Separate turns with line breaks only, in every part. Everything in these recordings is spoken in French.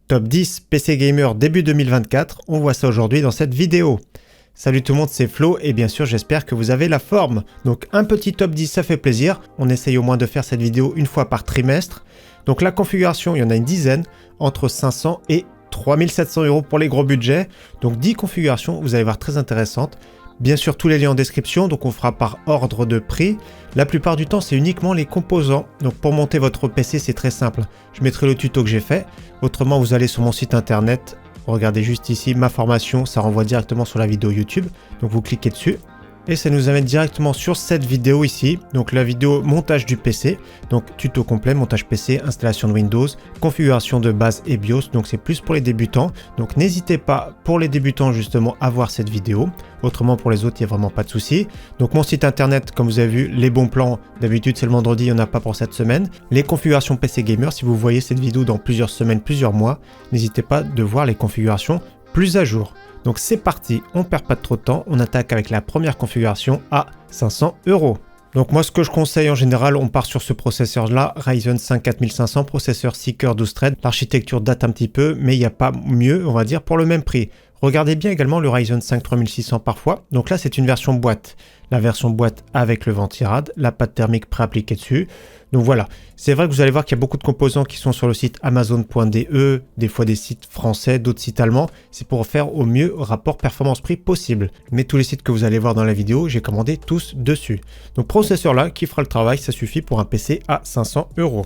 Top 10 PC Gamer début 2024, on voit ça aujourd'hui dans cette vidéo. Salut tout le monde, c'est Flo et bien sûr j'espère que vous avez la forme. Donc un petit top 10 ça fait plaisir, on essaye au moins de faire cette vidéo une fois par trimestre. Donc la configuration, il y en a une dizaine, entre 500 et 3700 € pour les gros budgets. Donc 10 configurations, vous allez voir très intéressantes. Bien sûr tous les liens en description, donc on fera par ordre de prix. La plupart du temps c'est uniquement les composants, donc pour monter votre PC c'est très simple. Je mettrai le tuto que j'ai fait, autrement vous allez sur mon site internet, regardez juste ici ma formation, ça renvoie directement sur la vidéo YouTube, donc vous cliquez dessus. Et ça nous amène directement sur cette vidéo ici, donc la vidéo montage du PC, donc tuto complet, montage PC, installation de Windows, configuration de base et BIOS, donc c'est plus pour les débutants, donc n'hésitez pas pour les débutants justement à voir cette vidéo, autrement pour les autres il n'y a vraiment pas de souci. Donc mon site internet, comme vous avez vu, les bons plans, d'habitude c'est le vendredi, il n'y en a pas pour cette semaine, les configurations PC Gamer, si vous voyez cette vidéo dans plusieurs semaines, plusieurs mois, n'hésitez pas de voir les configurations plus à jour. Donc c'est parti, on perd pas trop de temps, on attaque avec la première configuration à 500 €. Donc moi ce que je conseille en général, on part sur ce processeur là, Ryzen 5 4500, processeur 6 cœurs 12 threads. L'architecture date un petit peu, mais il n'y a pas mieux on va dire pour le même prix. Regardez bien également le Ryzen 5 3600 parfois, donc là c'est une version boîte. La version boîte avec le ventirad, la pâte thermique pré-appliquée dessus. Donc voilà, c'est vrai que vous allez voir qu'il y a beaucoup de composants qui sont sur le site amazon.de, des fois des sites français, d'autres sites allemands. C'est pour faire au mieux rapport performance-prix possible. Mais tous les sites que vous allez voir dans la vidéo, j'ai commandé tous dessus. Donc processeur là qui fera le travail, ça suffit pour un PC à 500 €.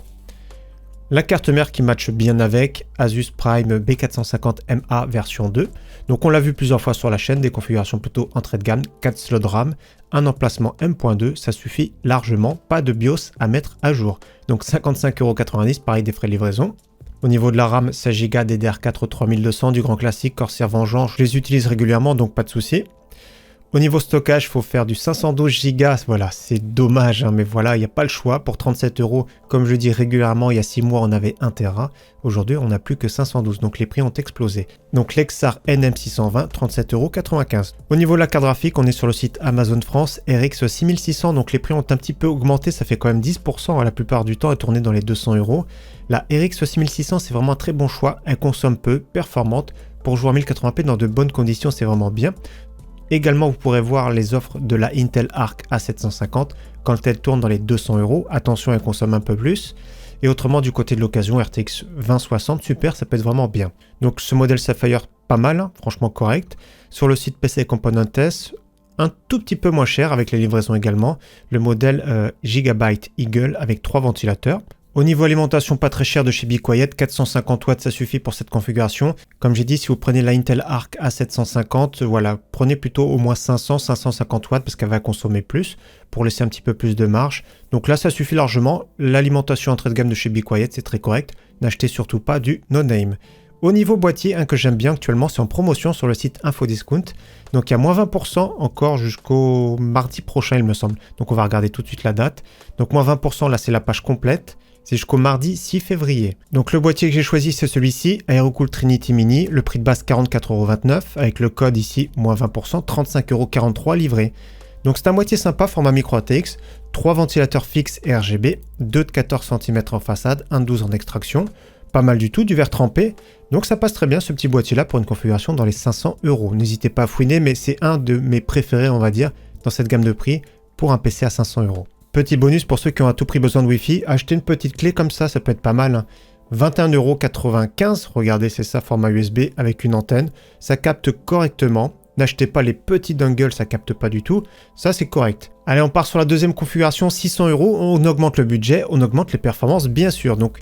La carte mère qui matche bien avec, Asus Prime B450MA version 2. Donc on l'a vu plusieurs fois sur la chaîne, des configurations plutôt entrée de gamme, 4 slots de RAM, un emplacement M.2, ça suffit largement, pas de BIOS à mettre à jour. Donc 55,90 €, pareil des frais de livraison. Au niveau de la RAM, 16 Go DDR4 3200 du grand classique, Corsair Vengeance, je les utilise régulièrement donc pas de souci. Au niveau stockage, il faut faire du 512 Go, voilà, c'est dommage, hein, mais voilà, il n'y a pas le choix. Pour 37 €, comme je dis régulièrement, il y a 6 mois, on avait 1 Tera. Aujourd'hui, on n'a plus que 512, donc les prix ont explosé. Donc l'Exar NM620, 37,95 €. Au niveau de la carte graphique, on est sur le site Amazon France, RX 6600, donc les prix ont un petit peu augmenté, ça fait quand même 10%, la plupart du temps, elle tournait dans les 200 €. La RX 6600, c'est vraiment un très bon choix, elle consomme peu, performante. Pour jouer en 1080p dans de bonnes conditions, c'est vraiment bien. Également, vous pourrez voir les offres de la Intel Arc A750 quand elle tourne dans les 200 €. Attention, elle consomme un peu plus. Et autrement, du côté de l'occasion, RTX 2060, super, ça peut être vraiment bien. Donc ce modèle Sapphire, pas mal, hein, franchement correct. Sur le site PC Componentes, un tout petit peu moins cher avec les livraisons également. Le modèle Gigabyte Eagle avec 3 ventilateurs. Au niveau alimentation, pas très cher de chez Be Quiet, 450 watts, ça suffit pour cette configuration. Comme j'ai dit, si vous prenez la Intel Arc A750, voilà, prenez plutôt au moins 500-550 watts parce qu'elle va consommer plus pour laisser un petit peu plus de marge. Donc là, ça suffit largement. L'alimentation entrée de gamme de chez Be Quiet, c'est très correct. N'achetez surtout pas du no-name. Au niveau boîtier, un que j'aime bien actuellement, c'est en promotion sur le site Infodiscount. Donc il y a moins 20% encore jusqu'au mardi prochain, il me semble. Donc on va regarder tout de suite la date. Donc moins 20%, là c'est la page complète. C'est jusqu'au mardi 6 février. Donc le boîtier que j'ai choisi, c'est celui-ci, Aerocool Trinity Mini. Le prix de base 44,29 € avec le code ici, moins 20%, 35,43 € livré. Donc c'est un boîtier sympa, format micro ATX, 3 ventilateurs fixes et RGB, 2 de 14 cm en façade, 1 de 12 en extraction. Pas mal du tout, du verre trempé. Donc ça passe très bien ce petit boîtier là pour une configuration dans les 500 €. N'hésitez pas à fouiner, mais c'est un de mes préférés on va dire dans cette gamme de prix pour un PC à 500 €. Petit bonus pour ceux qui ont à tout prix besoin de Wi-Fi, achetez une petite clé comme ça peut être pas mal. Hein. 21,95 €, regardez c'est ça, format USB avec une antenne. Ça capte correctement. N'achetez pas les petits dongles, ça capte pas du tout. Ça c'est correct. Allez, on part sur la deuxième configuration, 600 €. On augmente le budget, on augmente les performances bien sûr. Donc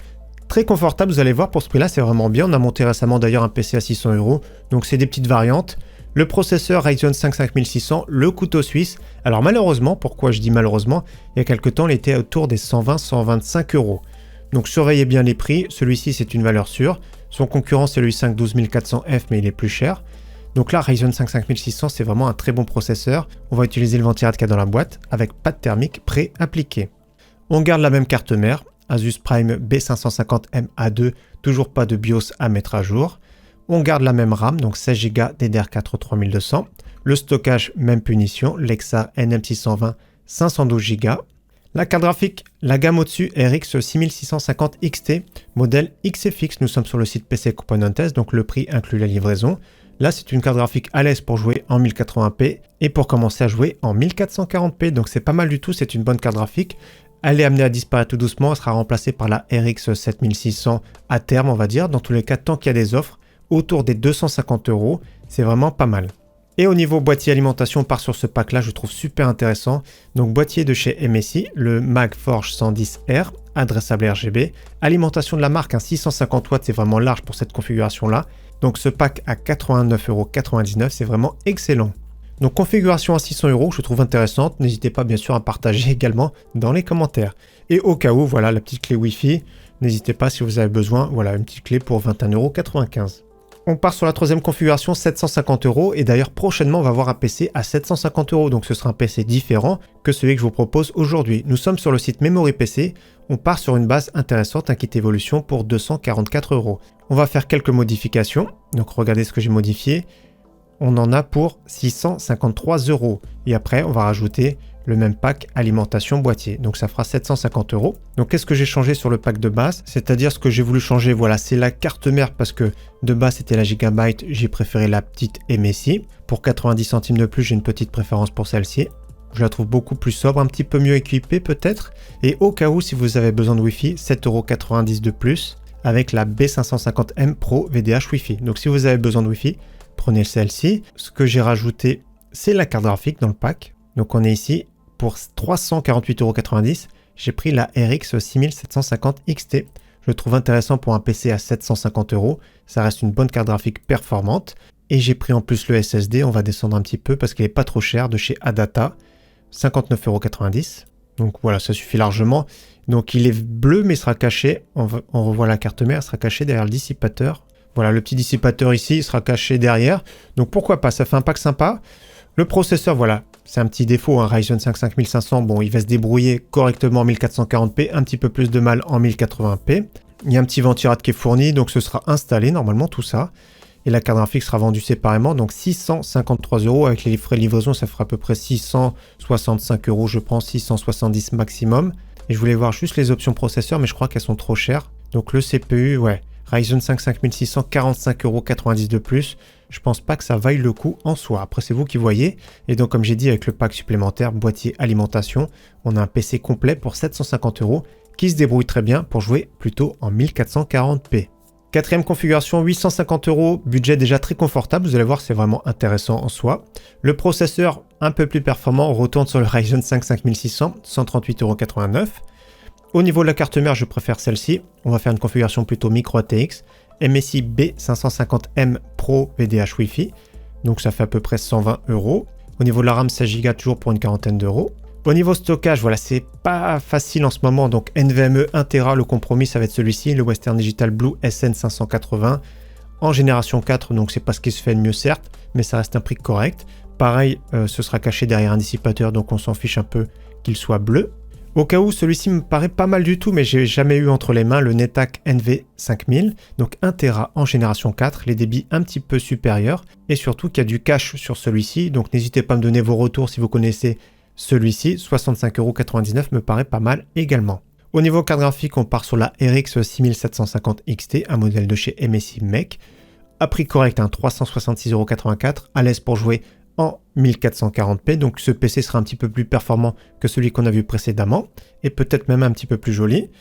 très confortable, vous allez voir, pour ce prix là c'est vraiment bien. On a monté récemment d'ailleurs un PC à 600 €. Donc c'est des petites variantes. Le processeur Ryzen 5 5600, le couteau suisse. Alors malheureusement, pourquoi je dis malheureusement, il y a quelques temps, il était autour des 120-125 €. Donc surveillez bien les prix. Celui-ci, c'est une valeur sûre. Son concurrent, c'est le i5 12400F, mais il est plus cher. Donc là, Ryzen 5 5600, c'est vraiment un très bon processeur. On va utiliser le ventirad qu'il y a dans la boîte, avec pâte thermique pré-appliquée. On garde la même carte mère, Asus Prime B550MA2, toujours pas de BIOS à mettre à jour. On garde la même RAM, donc 16 Go DDR4 3200. Le stockage, même punition, l'Exar NM620, 512 Go. La carte graphique, la gamme au-dessus, RX 6650 XT, modèle XFX. Nous sommes sur le site PC Componentes, donc le prix inclut la livraison. Là, c'est une carte graphique à l'aise pour jouer en 1080p et pour commencer à jouer en 1440p. Donc c'est pas mal du tout, c'est une bonne carte graphique. Elle est amenée à disparaître tout doucement, elle sera remplacée par la RX 7600 à terme, on va dire. Dans tous les cas, tant qu'il y a des offres, autour des 250 €, c'est vraiment pas mal. Et au niveau boîtier alimentation, on part sur ce pack-là, je trouve super intéressant. Donc boîtier de chez MSI, le MagForge 110R, adressable RGB. Alimentation de la marque, 650 watts, c'est vraiment large pour cette configuration-là. Donc ce pack à 89,99 €, c'est vraiment excellent. Donc configuration à 600 €, je trouve intéressante. N'hésitez pas bien sûr à partager également dans les commentaires. Et au cas où, voilà la petite clé Wi-Fi. N'hésitez pas si vous avez besoin, voilà une petite clé pour 21,95 €. On part sur la troisième configuration, 750 € et d'ailleurs prochainement on va voir un PC à 750 €, donc ce sera un PC différent que celui que je vous propose aujourd'hui. Nous sommes sur le site Memory PC, on part sur une base intéressante, un kit évolution pour 244 €. On va faire quelques modifications, donc regardez ce que j'ai modifié. On en a pour 653 € et après on va rajouter le même pack alimentation boîtier, donc ça fera 750 €. Donc qu'est-ce que j'ai changé sur le pack de base? C'est-à-dire ce que j'ai voulu changer, voilà, c'est la carte mère parce que de base c'était la Gigabyte, j'ai préféré la petite MSI. Pour 90 centimes de plus, j'ai une petite préférence pour celle-ci. Je la trouve beaucoup plus sobre, un petit peu mieux équipée peut-être. Et au cas où, si vous avez besoin de Wi-Fi, 7,90 € de plus avec la B550M Pro VDH Wi-Fi. Donc si vous avez besoin de Wi-Fi, prenez celle-ci. Ce que j'ai rajouté, c'est la carte graphique dans le pack. Donc on est ici pour 348,90 €. J'ai pris la RX 6750 XT. Je le trouve intéressant pour un PC à 750 €. Ça reste une bonne carte graphique performante. Et j'ai pris en plus le SSD. On va descendre un petit peu parce qu'il n'est pas trop cher, de chez Adata. 59,90 €. Donc voilà, ça suffit largement. Donc il est bleu mais il sera caché. On revoit la carte mère, elle sera cachée derrière le dissipateur. Voilà, le petit dissipateur ici, il sera caché derrière. Donc pourquoi pas, ça fait un pack sympa. Le processeur, voilà, c'est un petit défaut, un Ryzen 5 5500, bon, il va se débrouiller correctement en 1440p, un petit peu plus de mal en 1080p. Il y a un petit ventirail qui est fourni, donc ce sera installé normalement tout ça. Et la carte graphique sera vendue séparément, donc 653 € avec les frais de livraison, ça fera à peu près 665 € je pense, 670 maximum. Et je voulais voir juste les options processeur, mais je crois qu'elles sont trop chères. Donc le CPU, ouais, Ryzen 5 5600, 45,90 € de plus. Je pense pas que ça vaille le coup en soi. Après, c'est vous qui voyez. Et donc, comme j'ai dit, avec le pack supplémentaire, boîtier alimentation, on a un PC complet pour 750 € qui se débrouille très bien pour jouer plutôt en 1440p. Quatrième configuration, 850 €, budget déjà très confortable. Vous allez voir, c'est vraiment intéressant en soi. Le processeur un peu plus performant, on retourne sur le Ryzen 5 5600, 138,89 €. Au niveau de la carte mère, je préfère celle-ci. On va faire une configuration plutôt micro ATX. MSI B550M Pro VDH Wi-Fi. Donc ça fait à peu près 120 €. Au niveau de la RAM, 16 Go toujours pour une quarantaine d'euros. Au niveau stockage, voilà, c'est pas facile en ce moment. Donc NVMe 1 Tera, le compromis, ça va être celui-ci, le Western Digital Blue SN580 en génération 4. Donc c'est pas ce qui se fait de mieux certes, mais ça reste un prix correct. Pareil, ce sera caché derrière un dissipateur, donc on s'en fiche un peu qu'il soit bleu. Au cas où, celui-ci me paraît pas mal du tout, mais j'ai jamais eu entre les mains le NetHack NV5000, donc 1 Tera en génération 4, les débits un petit peu supérieurs, et surtout qu'il y a du cache sur celui-ci, donc n'hésitez pas à me donner vos retours si vous connaissez celui-ci, 65,99 € me paraît pas mal également. Au niveau carte graphique, on part sur la RX 6750 XT, un modèle de chez MSI Mech, à prix correct, 366,84 €, à l'aise pour jouer en 1440p, donc ce PC sera un petit peu plus performant que celui qu'on a vu précédemment, et peut-être même un petit peu plus joli.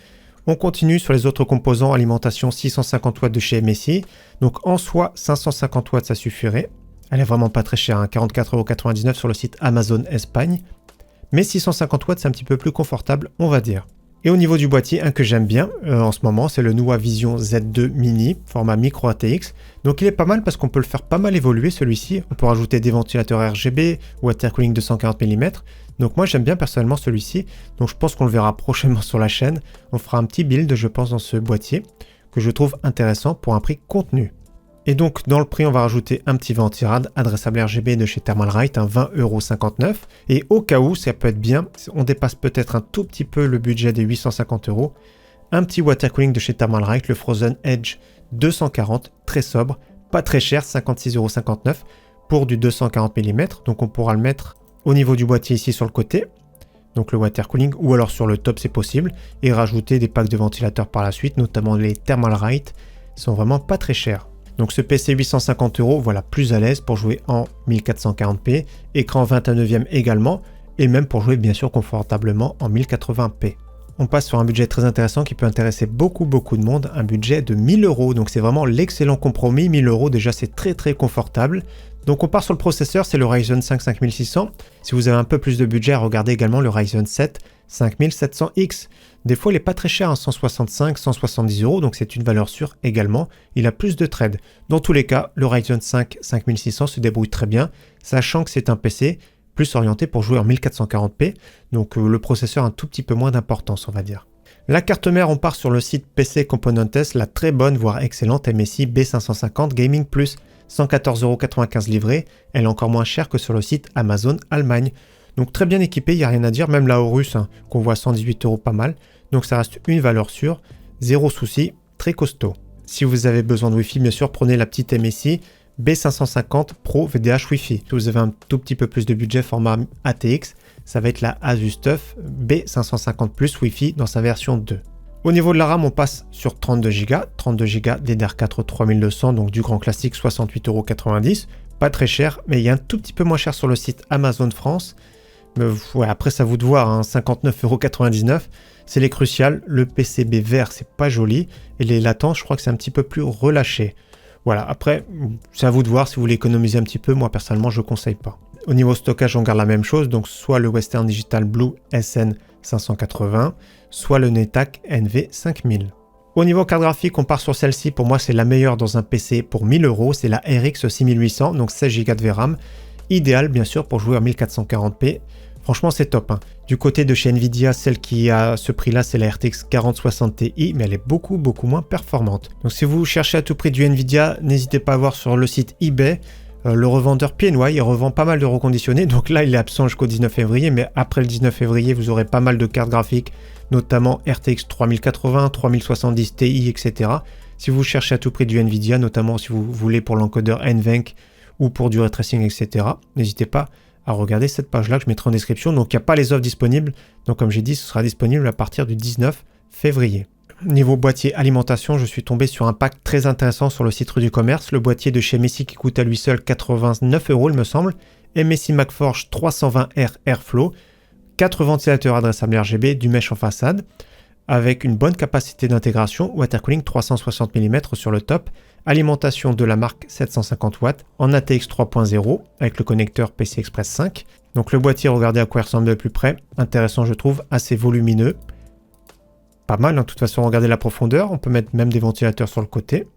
On continue sur les autres composants, alimentation 650 watts de chez MSI, donc en soi 550 watts ça suffirait. Elle est vraiment pas très chère, 44,99 € sur le site Amazon Espagne, mais 650 watts c'est un petit peu plus confortable on va dire. Et au niveau du boîtier, un que j'aime bien en ce moment, c'est le Nua Vision Z2 Mini, format micro ATX. Donc il est pas mal parce qu'on peut le faire pas mal évoluer celui-ci. On peut rajouter des ventilateurs RGB, water cooling 240 mm. Donc moi j'aime bien personnellement celui-ci. Donc je pense qu'on le verra prochainement sur la chaîne. On fera un petit build je pense dans ce boîtier que je trouve intéressant pour un prix contenu. Et donc dans le prix on va rajouter un petit ventirad adressable RGB de chez Thermalright, 20,59 €. Et au cas où ça peut être bien, on dépasse peut-être un tout petit peu le budget des 850 €. Un petit water cooling de chez Thermalright, le Frozen Edge 240, très sobre, pas très cher, 56,59 € pour du 240 mm. Donc on pourra le mettre au niveau du boîtier ici sur le côté. donc le water cooling, ou alors sur le top c'est possible, et rajouter des packs de ventilateurs par la suite, notamment les Thermalright, sont vraiment pas très chers. Donc ce PC 850 €, voilà, plus à l'aise pour jouer en 1440p, écran 21/9 également, et même pour jouer bien sûr confortablement en 1080p. On passe sur un budget très intéressant qui peut intéresser beaucoup de monde, un budget de 1000 €, donc c'est vraiment l'excellent compromis. 1000 € déjà, c'est très confortable. Donc on part sur le processeur, c'est le Ryzen 5 5600. Si vous avez un peu plus de budget, regardez également le Ryzen 7 5700X. Des fois, il n'est pas très cher, 165, 170 €, donc c'est une valeur sûre également. Il a plus de trades. Dans tous les cas, le Ryzen 5 5600 se débrouille très bien, sachant que c'est un PC plus orienté pour jouer en 1440p, donc le processeur a un tout petit peu moins d'importance, on va dire. La carte mère, on part sur le site PC Componentes, la très bonne, voire excellente MSI B550 Gaming Plus, 114,95 € livrée, elle est encore moins chère que sur le site Amazon Allemagne. Donc très bien équipée, il n'y a rien à dire, même la Horus, qu'on voit à 118 € pas mal, donc ça reste une valeur sûre, zéro souci, très costaud. Si vous avez besoin de Wi-Fi, bien sûr, prenez la petite MSI B550 Pro VDH Wi-Fi. Si vous avez un tout petit peu plus de budget format ATX, ça va être la Asus TUF B550 Plus Wi-Fi dans sa version 2. Au niveau de la RAM, on passe sur 32 Go, 32 Go DDR4 3200, donc du grand classique 68,90 €. Pas très cher, mais il y a un tout petit peu moins cher sur le site Amazon France. Mais ouais, après, ça vous de voir, 59,99 €. C'est les cruciales. Le PCB vert, c'est pas joli. Et les latences, je crois que c'est un petit peu plus relâché. Voilà, après, c'est à vous de voir si vous voulez économiser un petit peu. Moi, personnellement, je ne conseille pas. Au niveau stockage, on garde la même chose. Donc, soit le Western Digital Blue SN580, soit le NetAc NV5000. Au niveau carte graphique, on part sur celle-ci. Pour moi, c'est la meilleure dans un PC pour 1000 €. C'est la RX 6800, donc 16 Go de VRAM. Idéal, bien sûr, pour jouer en 1440p. Franchement, c'est top. Du côté de chez Nvidia, celle qui a ce prix-là, c'est la RTX 4060 Ti, mais elle est beaucoup moins performante. Donc si vous cherchez à tout prix du Nvidia, n'hésitez pas à voir sur le site eBay. Le revendeur PNY, il revend pas mal de reconditionnés. Donc là, il est absent jusqu'au 19 février, mais après le 19 février, vous aurez pas mal de cartes graphiques, notamment RTX 3080, 3070 Ti, etc. Si vous cherchez à tout prix du Nvidia, notamment si vous voulez pour l'encodeur NVENC ou pour du ray tracing, etc., n'hésitez pas à regarder cette page-là que je mettrai en description. Donc, il n'y a pas les offres disponibles. Donc, comme j'ai dit, ce sera disponible à partir du 19 février. Niveau boîtier alimentation, je suis tombé sur un pack très intéressant sur le site Rue du Commerce. Le boîtier de chez MSI qui coûte à lui seul 89 €, il me semble. MSI MacForge 320R Airflow. 4 ventilateurs adressables RGB, du mesh en façade, avec une bonne capacité d'intégration, water cooling 360 mm sur le top, alimentation de la marque 750 watts en ATX 3.0 avec le connecteur PCI Express 5. Donc le boîtier, regardez à quoi il ressemble de plus près, intéressant je trouve, assez volumineux. Pas mal, de toute façon, regardez la profondeur, on peut mettre même des ventilateurs sur le côté.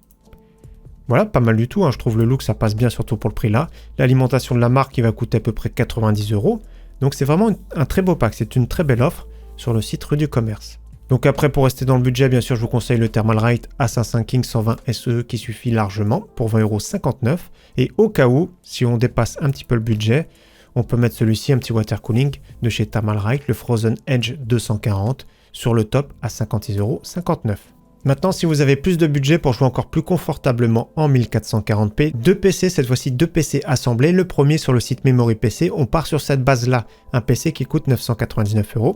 Voilà, pas mal du tout, je trouve le look ça passe bien surtout pour le prix là. L'alimentation de la marque qui va coûter à peu près 90 €. Donc c'est vraiment un très beau pack, c'est une très belle offre sur le site Rue du Commerce. Donc après, pour rester dans le budget, bien sûr, je vous conseille le Thermalright Assassin King 120 SE qui suffit largement pour 20,59 €. Et au cas où, si on dépasse un petit peu le budget, on peut mettre celui-ci, un petit water cooling de chez Thermalright, le Frozen Edge 240 sur le top à 56,59 €. Maintenant, si vous avez plus de budget pour jouer encore plus confortablement en 1440p, deux PC, cette fois-ci deux PC assemblés. Le premier sur le site Memory PC, on part sur cette base-là, un PC qui coûte 999 €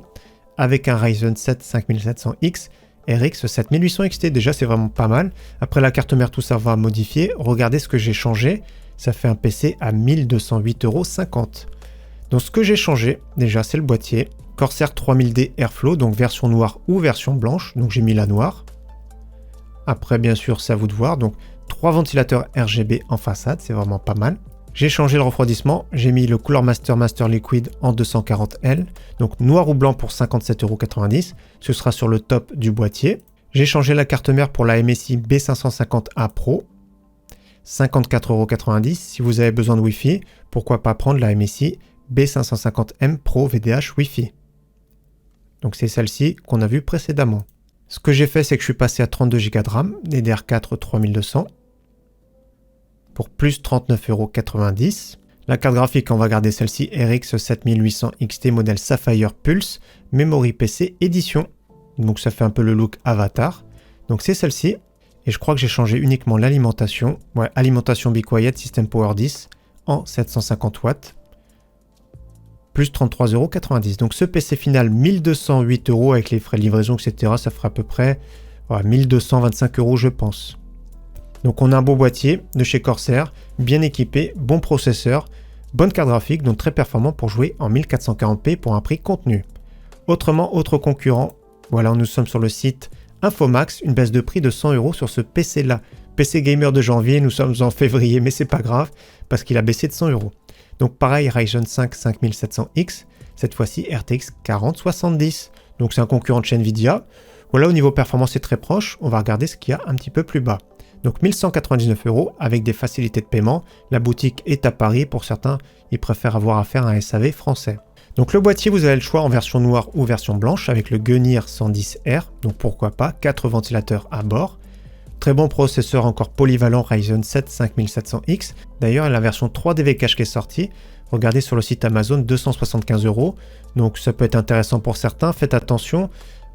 avec un Ryzen 7 5700X RX 7800 XT. Déjà, c'est vraiment pas mal. Après la carte mère, tout ça va modifier. Regardez ce que j'ai changé. Ça fait un PC à 1208,50 €. Donc, ce que j'ai changé, déjà, c'est le boîtier. Corsair 3000D Airflow, donc version noire ou version blanche. Donc, j'ai mis la noire. Après, bien sûr, c'est à vous de voir. Donc, 3 ventilateurs RGB en façade, c'est vraiment pas mal. J'ai changé le refroidissement, j'ai mis le Cooler Master Liquid en 240L, donc noir ou blanc pour 57,90 €, ce sera sur le top du boîtier. J'ai changé la carte mère pour la MSI B550A Pro, 54,90 €. Si vous avez besoin de Wi-Fi, pourquoi pas prendre la MSI B550M Pro VDH Wi-Fi. Donc c'est celle-ci qu'on a vue précédemment. Ce que j'ai fait, c'est que je suis passé à 32 Go de RAM, DDR4 3200, pour plus 39,90 €. La carte graphique, on va garder celle-ci, RX 7800 XT modèle Sapphire Pulse, Memory PC édition. Donc ça fait un peu le look Avatar. Donc c'est celle-ci. Et je crois que j'ai changé uniquement l'alimentation. Ouais, alimentation Be Quiet System Power 10 en 750 watts. plus 33,90 €. Donc ce PC final, 1208 € avec les frais de livraison, etc. Ça fera à peu près 1225 € je pense. Donc on a un beau boîtier de chez Corsair, bien équipé, bon processeur, bonne carte graphique, donc très performant pour jouer en 1440p pour un prix contenu. Autrement, autre concurrent, voilà, nous sommes sur le site Infomax, une baisse de prix de 100 € sur ce PC là. PC gamer de janvier, nous sommes en février, mais c'est pas grave, parce qu'il a baissé de 100 €. Donc pareil, Ryzen 5 5700X, cette fois-ci RTX 4070. Donc c'est un concurrent de chez Nvidia. Voilà, au niveau performance, c'est très proche. On va regarder ce qu'il y a un petit peu plus bas. Donc 1199 € avec des facilités de paiement. La boutique est à Paris. Pour certains, ils préfèrent avoir affaire à un SAV français. Donc le boîtier, vous avez le choix en version noire ou version blanche avec le Gunnir 110R. Donc pourquoi pas, 4 ventilateurs à bord. Très bon processeur encore polyvalent Ryzen 7 5700X. D'ailleurs, la version 3DV Cache qui est sortie. Regardez sur le site Amazon, 275 €. Donc ça peut être intéressant pour certains. Faites attention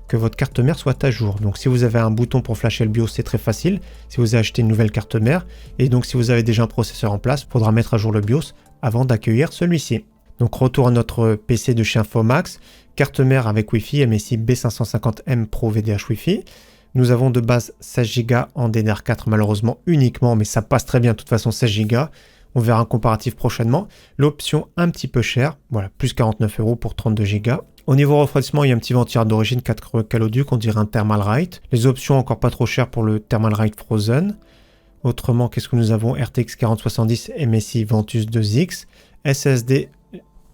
que votre carte mère soit à jour. Donc si vous avez un bouton pour flasher le BIOS, c'est très facile. Si vous avez acheté une nouvelle carte mère, et donc si vous avez déjà un processeur en place, il faudra mettre à jour le BIOS avant d'accueillir celui-ci. Donc retour à notre PC de chez Infomax. Carte mère avec Wi-Fi MSI B550M Pro VDH Wi-Fi. Nous avons de base 16 Go en DDR4 malheureusement uniquement, mais ça passe très bien de toute façon 16 Go. On verra un comparatif prochainement. L'option un petit peu chère, voilà, plus 49 € pour 32 Go. Au niveau refroidissement, il y a un petit ventilleur d'origine 4 Caloduc, on dirait un Thermalright. Les options encore pas trop chères pour le Thermalright Frozen. Autrement, qu'est-ce que nous avons? RTX 4070 MSI Ventus 2X, SSD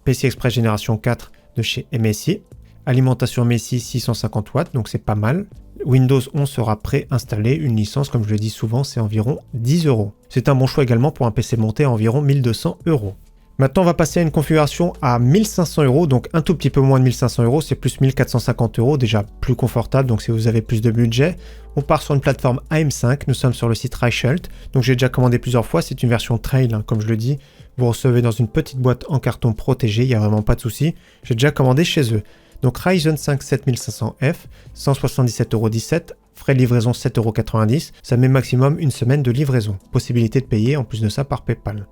PCI Express génération 4 de chez MSI. Alimentation MSI 650 watts, donc c'est pas mal. Windows 11 sera préinstallé, une licence, comme je le dis souvent, c'est environ 10 €. C'est un bon choix également pour un PC monté à environ 1200 €. Maintenant, on va passer à une configuration à 1500 €, donc un tout petit peu moins de 1500 €, c'est plus 1450 €, déjà plus confortable, donc si vous avez plus de budget. On part sur une plateforme AM5, nous sommes sur le site Reichelt, donc j'ai déjà commandé plusieurs fois, c'est une version trail, hein, comme je le dis. Vous recevez dans une petite boîte en carton protégé, il n'y a vraiment pas de souci, j'ai déjà commandé chez eux. Donc Ryzen 5 7500F, 177,17 €, frais de livraison 7,90 €, ça met maximum une semaine de livraison. Possibilité de payer en plus de ça par PayPal.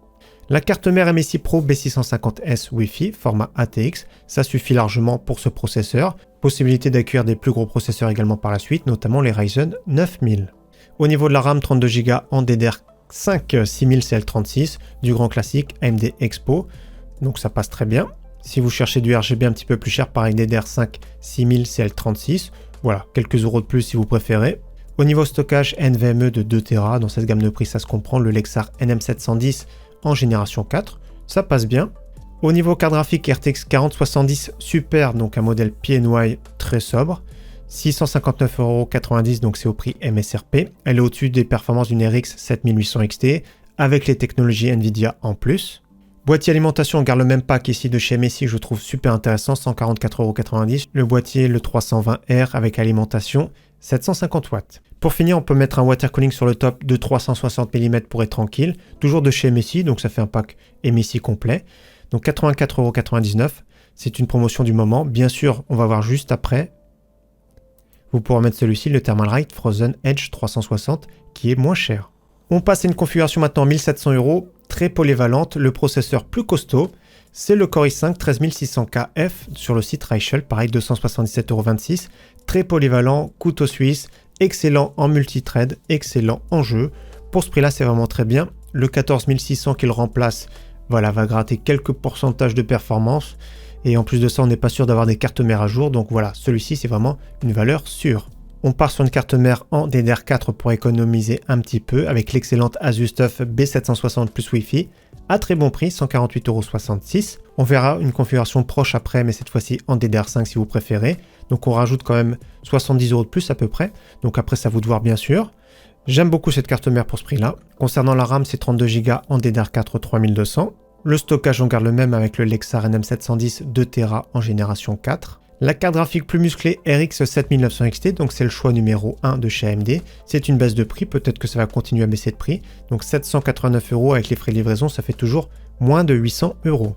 La carte mère MSI Pro B650S Wi-Fi, format ATX, ça suffit largement pour ce processeur. Possibilité d'accueillir des plus gros processeurs également par la suite, notamment les Ryzen 9000. Au niveau de la RAM, 32 Go en DDR5 6000 CL36, du grand classique AMD Expo, donc ça passe très bien. Si vous cherchez du RGB un petit peu plus cher, pareil DDR5 6000 CL36, voilà, quelques euros de plus si vous préférez. Au niveau stockage, NVMe de 2 Tera, dans cette gamme de prix ça se comprend, le Lexar NM710 en génération 4, ça passe bien. Au niveau carte graphique, RTX 4070 Super, donc un modèle PNY très sobre, 659,90 €, donc c'est au prix MSRP. Elle est au-dessus des performances d'une RX 7800 XT, avec les technologies Nvidia en plus. Boîtier alimentation, on garde le même pack ici de chez MSI, je trouve super intéressant, 144,90 €. Le boîtier, le 320R avec alimentation, 750 watts. Pour finir, on peut mettre un water cooling sur le top de 360 mm pour être tranquille. Toujours de chez MSI, donc ça fait un pack MSI complet. Donc 84,99 €. C'est une promotion du moment. Bien sûr, on va voir juste après. Vous pourrez mettre celui-ci, le Thermalright Frozen Edge 360, qui est moins cher. On passe à une configuration maintenant 1700 €, très polyvalente. Le processeur plus costaud, c'est le Core i5 13600KF sur le site Reichelt, pareil 277,26 €. Très polyvalent, couteau suisse, excellent en multithread, excellent en jeu. Pour ce prix-là, c'est vraiment très bien. Le 14600 qui le remplace, voilà, va gratter quelques pourcentages de performance. Et en plus de ça, on n'est pas sûr d'avoir des cartes mères à jour. Donc voilà, celui-ci, c'est vraiment une valeur sûre. On part sur une carte mère en DDR4 pour économiser un petit peu avec l'excellente Asus TUF B760 plus Wi-Fi à très bon prix, 148,66 €. On verra une configuration proche après, mais cette fois-ci en DDR5 si vous préférez. Donc on rajoute quand même 70 € de plus à peu près. Donc après, ça vous de voir bien sûr. J'aime beaucoup cette carte mère pour ce prix-là. Concernant la RAM, c'est 32 Go en DDR4 3200. Le stockage, on garde le même avec le Lexar NM710 2 Tera en génération 4. La carte graphique plus musclée RX 7900 XT, donc c'est le choix numéro 1 de chez AMD. C'est une baisse de prix, peut-être que ça va continuer à baisser de prix. Donc 789 € avec les frais de livraison, ça fait toujours moins de 800 €.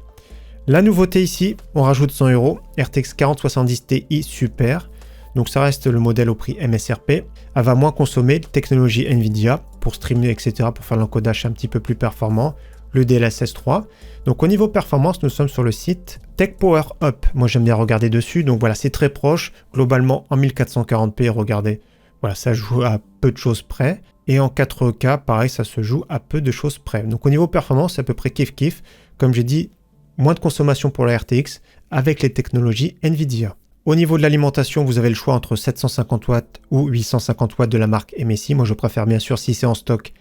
La nouveauté ici, on rajoute 100 €, RTX 4070 Ti Super. Donc ça reste le modèle au prix MSRP. Elle va moins consommer technologie Nvidia pour streamer, etc., pour faire l'encodage un petit peu plus performant. le DLSS 3. Donc au niveau performance, nous sommes sur le site Tech Power Up. Moi j'aime bien regarder dessus, donc voilà, c'est très proche. Globalement en 1440p, regardez, voilà, ça joue à peu de choses près. Et en 4K, pareil, ça se joue à peu de choses près. Donc au niveau performance, c'est à peu près kiff-kiff. Comme j'ai dit, moins de consommation pour la RTX avec les technologies NVIDIA. Au niveau de l'alimentation, vous avez le choix entre 750 watts ou 850 watts de la marque MSI. Moi, je préfère bien sûr, si c'est en stock,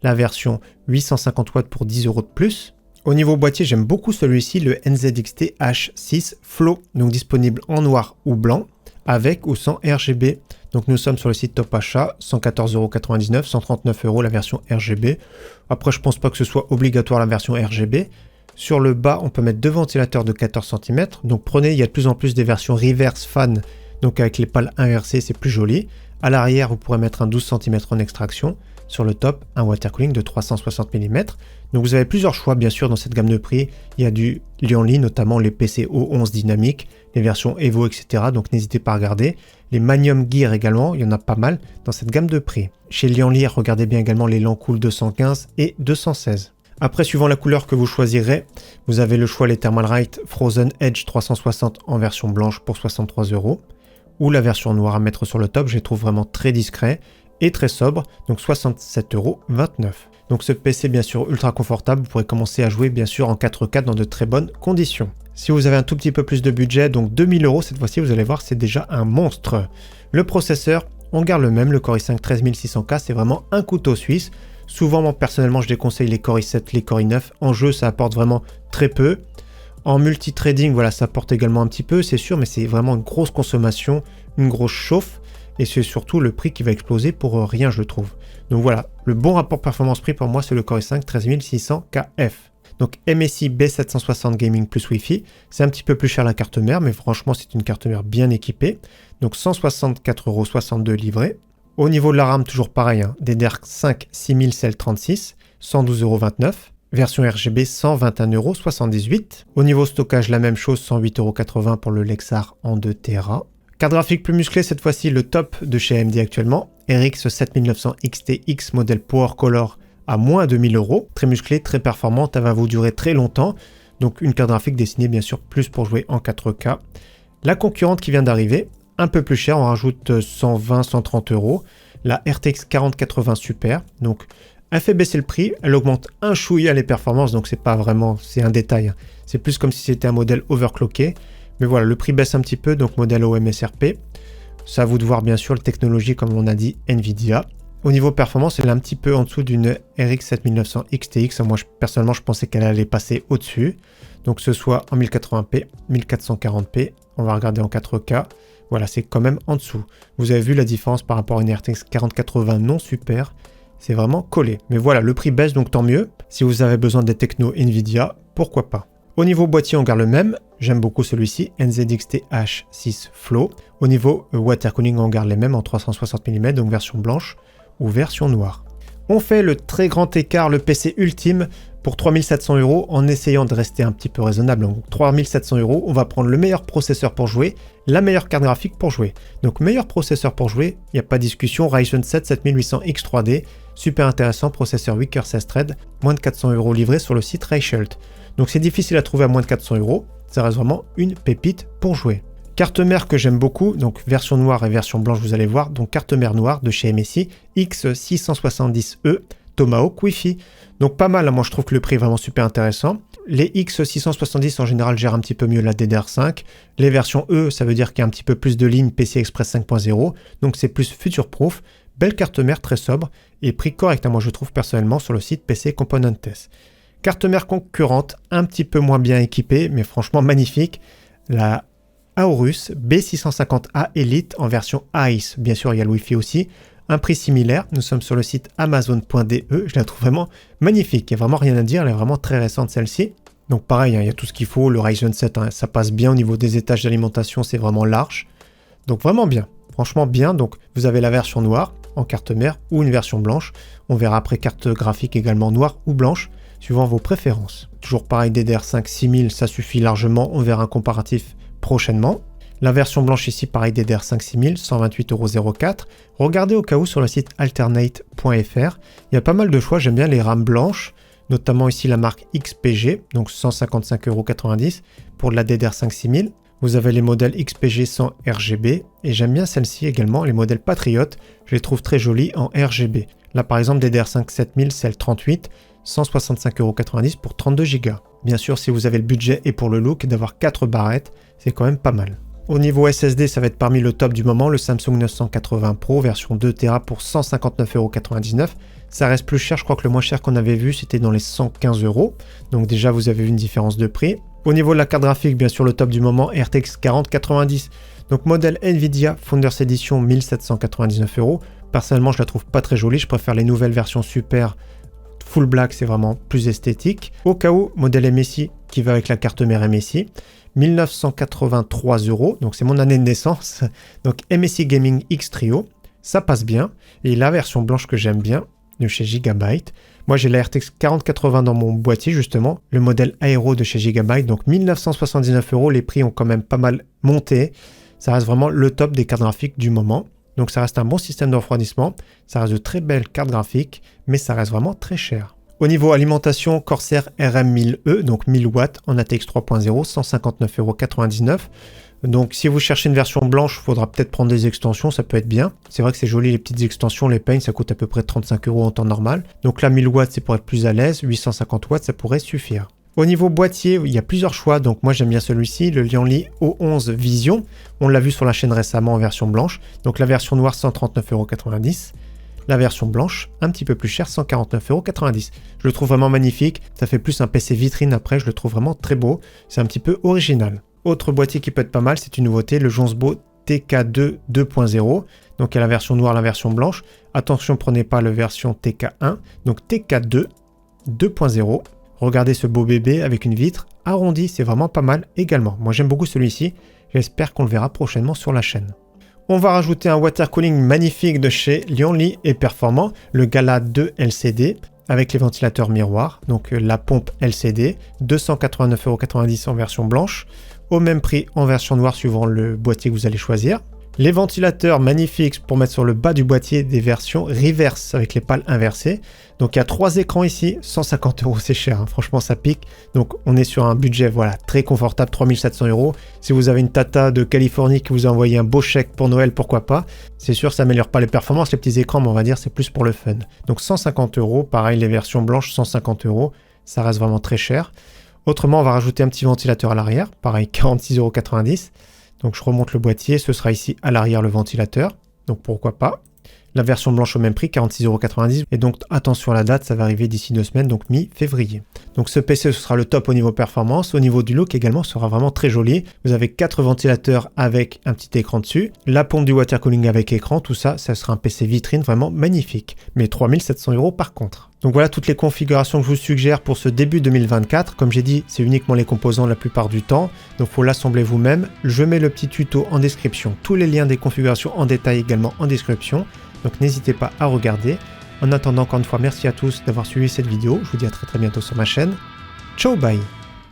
la version 850 watts pour 10 € de plus. Au niveau boîtier, j'aime beaucoup celui-ci, le NZXT H6 Flow, donc disponible en noir ou blanc, avec ou sans RGB. Donc nous sommes sur le site Top Achat, 114,99 €, 139 € la version RGB. Après, je pense pas que ce soit obligatoire la version RGB. Sur le bas, on peut mettre deux ventilateurs de 14 cm. Donc prenez, il y a de plus en plus des versions reverse fan, donc avec les pales inversées, c'est plus joli. À l'arrière, vous pourrez mettre un 12 cm en extraction. Sur le top, un water cooling de 360 mm. Donc vous avez plusieurs choix bien sûr dans cette gamme de prix. Il y a du Lianli, notamment les PC O11 dynamiques, les versions Evo, etc. Donc n'hésitez pas à regarder. Les Manium Gear également, il y en a pas mal dans cette gamme de prix. Chez Lianli, regardez bien également les Lancool 215 et 216. Après, suivant la couleur que vous choisirez, vous avez le choix les Thermalright Frozen Edge 360 en version blanche pour 63 € ou la version noire à mettre sur le top. Je les trouve vraiment très discrets et très sobre, donc 67,29 €. Donc ce PC bien sûr ultra confortable, vous pourrez commencer à jouer bien sûr en 4K dans de très bonnes conditions. Si vous avez un tout petit peu plus de budget, donc 2000 € cette fois-ci, vous allez voir c'est déjà un monstre. Le processeur, on garde le même, le Core i5 13600K, c'est vraiment un couteau suisse. Souvent, moi personnellement, je déconseille les Core i7, les Core i9. En jeu, ça apporte vraiment très peu. En multitrading, voilà, ça apporte également un petit peu, c'est sûr, mais c'est vraiment une grosse consommation, une grosse chauffe. Et c'est surtout le prix qui va exploser pour rien, je trouve. Donc voilà, le bon rapport performance-prix pour moi, c'est le Core i5 13600KF. Donc MSI B760 Gaming plus Wi-Fi, c'est un petit peu plus cher la carte mère, mais franchement, c'est une carte mère bien équipée. Donc 164,62 € livré. Au niveau de la RAM, toujours pareil, hein, DDR5 6000-36, 112,29 €. Version RGB, 121,78 €. Au niveau stockage, la même chose, 108,80 € pour le Lexar en 2 Tera. Carte graphique plus musclée, cette fois-ci le top de chez AMD actuellement. RX 7900 XTX modèle Power Color à moins 2000 €. Très musclée, très performante, elle va vous durer très longtemps. Donc une carte graphique destinée bien sûr plus pour jouer en 4K. La concurrente qui vient d'arriver, un peu plus cher, on rajoute 120-130 €. La RTX 4080 Super, donc elle fait baisser le prix, elle augmente un chouïa les performances, donc c'est pas vraiment, c'est un détail, hein. C'est plus comme si c'était un modèle overclocké. Mais voilà, le prix baisse un petit peu, donc modèle OMSRP. C'est à vous de voir bien sûr la technologie, comme on a dit, NVIDIA. Au niveau performance, elle est un petit peu en dessous d'une RX 7900 XTX. Moi, personnellement, je pensais qu'elle allait passer au-dessus. Donc, ce soit en 1080p, 1440p. On va regarder en 4K. Voilà, c'est quand même en dessous. Vous avez vu la différence par rapport à une RTX 4080 non super. C'est vraiment collé. Mais voilà, le prix baisse, donc tant mieux. Si vous avez besoin des technos NVIDIA, pourquoi pas. Au niveau boîtier, on garde le même. J'aime beaucoup celui-ci, NZXT H6 Flow. Au niveau water cooling, on garde les mêmes en 360 mm, donc version blanche ou version noire. On fait le très grand écart, le PC ultime pour 3700 € en essayant de rester un petit peu raisonnable. Donc 3700 €, on va prendre le meilleur processeur pour jouer, la meilleure carte graphique pour jouer. Donc meilleur processeur pour jouer, il n'y a pas de discussion, Ryzen 7 7800X 3D, super intéressant, processeur 8 coeurs 16 threads, moins de 400 € livré sur le site Reichelt. Donc c'est difficile à trouver à moins de 400 €, ça reste vraiment une pépite pour jouer. Carte mère que j'aime beaucoup, donc version noire et version blanche, vous allez voir, donc carte mère noire de chez MSI, X670E, Tomahawk Wi-Fi. Donc pas mal, hein, moi je trouve que le prix est vraiment super intéressant. Les X670 en général gèrent un petit peu mieux la DDR5. Les versions E, ça veut dire qu'il y a un petit peu plus de lignes PCI Express 5.0, donc c'est plus future-proof. Belle carte mère, très sobre, et prix correct, hein, moi je trouve personnellement sur le site PC Componentes. Carte mère concurrente, un petit peu moins bien équipée, mais franchement magnifique. La Aorus B650A Elite en version ICE. Bien sûr, il y a le Wi-Fi aussi. Un prix similaire. Nous sommes sur le site amazon.de. Je la trouve vraiment magnifique. Il n'y a vraiment rien à dire. Elle est vraiment très récente celle-ci. Donc pareil, hein, il y a tout ce qu'il faut. Le Ryzen 7, hein, ça passe bien au niveau des étages d'alimentation. C'est vraiment large. Donc vraiment bien. Franchement bien. Donc vous avez la version noire en carte mère ou une version blanche. On verra après carte graphique également noire ou blanche, suivant vos préférences. Toujours pareil, DDR5 6000, ça suffit largement. On verra un comparatif prochainement. La version blanche ici, pareil, DDR5 6000, 128,04 €. Regardez au cas où sur le site alternate.fr. Il y a pas mal de choix. J'aime bien les RAM blanches. notamment ici la marque XPG, donc 155,90 € pour la DDR5 6000. Vous avez les modèles XPG sans RGB et j'aime bien celle-ci également, les modèles Patriot, je les trouve très jolis en RGB. Là par exemple DDR5 7000, celle 38, 165,90 € pour 32 Go. Bien sûr si vous avez le budget et pour le look d'avoir 4 barrettes, c'est quand même pas mal. Au niveau SSD, ça va être parmi le top du moment, le Samsung 980 Pro version 2 Tera pour 159,99 €. Ça reste plus cher, je crois que le moins cher qu'on avait vu c'était dans les 115 €. Donc déjà vous avez vu une différence de prix. Au niveau de la carte graphique, bien sûr le top du moment, RTX 4090. Donc modèle Nvidia Founders Edition 1799 €. Personnellement je la trouve pas très jolie, je préfère les nouvelles versions Super Full Black, c'est vraiment plus esthétique. Au cas où, modèle MSI qui va avec la carte mère MSI. 1983 €, donc c'est mon année de naissance. Donc MSI Gaming X Trio, ça passe bien. Et la version blanche que j'aime bien, de chez Gigabyte. Moi j'ai la RTX 4080 dans mon boîtier justement, le modèle Aero de chez Gigabyte, donc 1979 €, les prix ont quand même pas mal monté. Ça reste vraiment le top des cartes graphiques du moment. Donc ça reste un bon système de refroidissement, ça reste de très belles cartes graphiques, mais ça reste vraiment très cher. Au niveau alimentation, Corsair RM1000E, donc 1000 watts en ATX 3.0, 159,99 €. Donc si vous cherchez une version blanche, il faudra peut-être prendre des extensions, ça peut être bien. C'est vrai que c'est joli les petites extensions, les Paint, ça coûte à peu près 35 € en temps normal. Donc là 1000 watts c'est pour être plus à l'aise, 850 watts ça pourrait suffire. Au niveau boîtier, il y a plusieurs choix, donc moi j'aime bien celui-ci, le Lianli O11 Vision. On l'a vu sur la chaîne récemment en version blanche. Donc la version noire 139,90 €. La version blanche, un petit peu plus chère, 149,90 €. Je le trouve vraiment magnifique, ça fait plus un PC vitrine après, je le trouve vraiment très beau, c'est un petit peu original. Autre boîtier qui peut être pas mal, c'est une nouveauté, le Jonsbo TK2 2.0. Donc il y a la version noire, la version blanche. Attention, prenez pas la version TK1, donc TK2 2.0. Regardez ce beau bébé avec une vitre arrondie, c'est vraiment pas mal également. Moi j'aime beaucoup celui-ci, j'espère qu'on le verra prochainement sur la chaîne. On va rajouter un water cooling magnifique de chez Lianli et performant, le Gala 2 LCD avec les ventilateurs miroirs, donc la pompe LCD, 289,90 € en version blanche, au même prix en version noire suivant le boîtier que vous allez choisir. Les ventilateurs magnifiques pour mettre sur le bas du boîtier des versions reverse avec les pales inversées. Donc il y a 3 écrans ici, 150 €, c'est cher, hein, franchement ça pique. Donc on est sur un budget voilà très confortable, 3700 €. Si vous avez une tata de Californie qui vous a envoyé un beau chèque pour Noël, pourquoi pas. C'est sûr ça améliore pas les performances, les petits écrans, mais on va dire c'est plus pour le fun. Donc 150 €, pareil les versions blanches 150 €, ça reste vraiment très cher. Autrement on va rajouter un petit ventilateur à l'arrière, pareil 46,90 €. Donc je remonte le boîtier, ce sera ici à l'arrière le ventilateur, donc pourquoi pas. La version blanche au même prix, 46,90 €. Et donc attention à la date, ça va arriver d'ici 2 semaines, donc mi-février. Donc ce PC, ce sera le top au niveau performance. Au niveau du look également, sera vraiment très joli. Vous avez 4 ventilateurs avec un petit écran dessus. La pompe du water cooling avec écran, tout ça, ça sera un PC vitrine vraiment magnifique. Mais 3700 € par contre. Donc voilà toutes les configurations que je vous suggère pour ce début 2024. Comme j'ai dit, c'est uniquement les composants la plupart du temps. Donc il faut l'assembler vous-même. Je mets le petit tuto en description. Tous les liens des configurations en détail également en description. Donc n'hésitez pas à regarder. En attendant, encore une fois, merci à tous d'avoir suivi cette vidéo. Je vous dis à très bientôt sur ma chaîne. Ciao, bye!